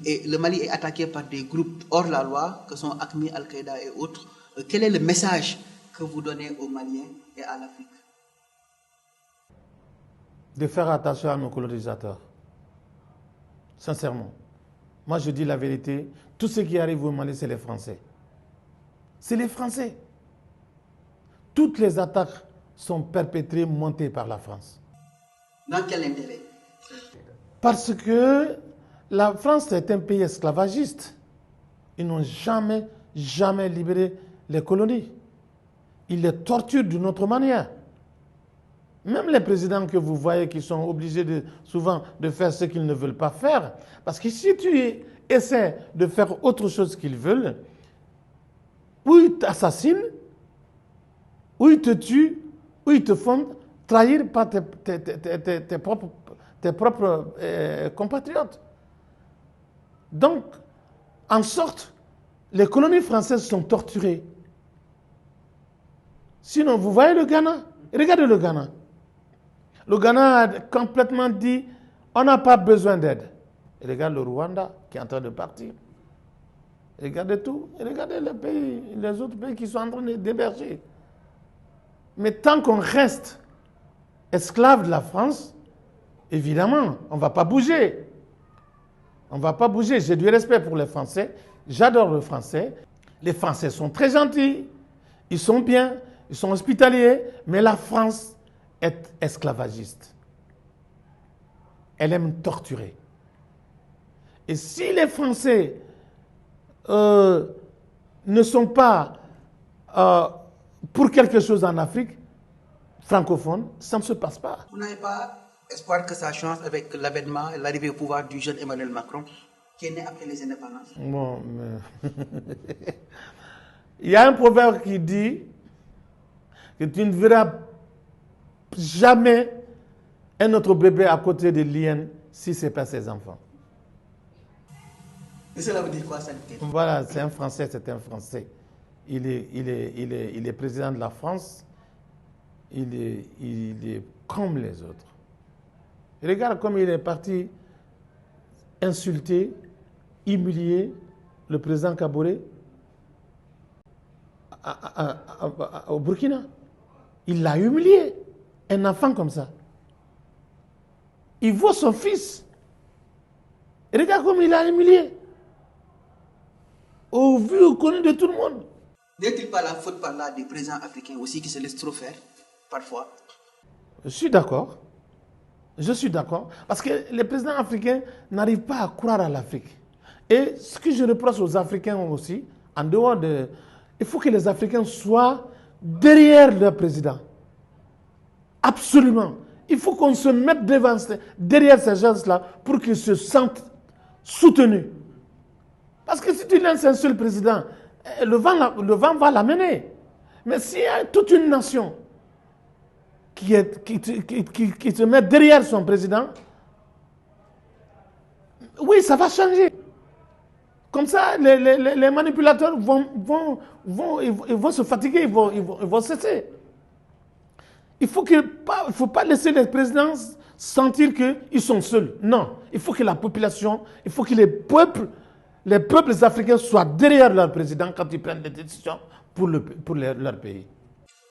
et le Mali est attaqué par des groupes hors la loi, que sont AQMI, Al-Qaïda et autres, quel est le message que vous donnez aux Maliens et à l'Afrique? De faire attention à nos colonisateurs. Sincèrement. Moi, je dis la vérité. Tout ce qui arrive au Mali, c'est les Français. C'est les Français. Toutes les attaques sont perpétrées, montées par la France. Dans quel intérêt? Parce que la France est un pays esclavagiste. Ils n'ont jamais libéré les colonies. Ils les torturent d'une autre manière. Même les présidents que vous voyez qui sont obligés souvent de faire ce qu'ils ne veulent pas faire, parce que si tu essaies de faire autre chose qu'ils veulent, ou ils t'assassinent, ou ils te tuent, ou ils te font trahir par tes propres compatriotes. Donc, en sorte, les colonies françaises sont torturées. Sinon, vous voyez le Ghana, regardez le Ghana. Le Ghana a complètement dit, on n'a pas besoin d'aide. Regarde le Rwanda qui est en train de partir. Regardez tout. Regardez les autres pays qui sont en train d'émerger. Mais tant qu'on reste esclave de la France, évidemment, on ne va pas bouger. On ne va pas bouger. J'ai du respect pour les Français. J'adore le Français. Les Français sont très gentils. Ils sont bien. Ils sont hospitaliers. Mais la France est esclavagiste. Elle aime torturer. Et si les Français ne sont pas pour quelque chose en Afrique francophone, ça ne se passe pas. Vous n'avez pas espoir que ça change avec l'avènement et l'arrivée au pouvoir du jeune Emmanuel Macron, qui est né après les indépendances? Bon, mais il y a un proverbe qui dit que tu ne verras jamais un autre bébé à côté de l'hyène si ce n'est pas ses enfants. Et cela veut dire quoi, ça? Voilà, c'est un Français, c'est un Français. Il est président de la France. Il est comme les autres. Regarde comme il est parti insulter, humilier le président Kaboré au Burkina. Il l'a humilié. Un enfant comme ça. Il voit son fils. Regarde comme il l'a humilié. Au vu, au connu de tout le monde. N'est-il pas la faute par là des présidents africains aussi qui se laissent trop faire, parfois? Je suis d'accord. Je suis d'accord. Parce que les présidents africains n'arrivent pas à croire à l'Afrique. Et ce que je reproche aux Africains aussi, en dehors de... Il faut que les Africains soient derrière leur président. Absolument. Il faut qu'on se mette derrière ces gens-là pour qu'ils se sentent soutenus. Parce que si tu lances un seul président, le vent va l'amener. Mais s'il y a toute une nation qui se met derrière son président, oui, ça va changer. Comme ça, les manipulateurs ils vont se fatiguer, ils vont cesser. Il ne faut pas laisser les présidents sentir qu'ils sont seuls. Non, il faut que la population, il faut que les peuples africains soient derrière leur président quand ils prennent des décisions pour leur pays.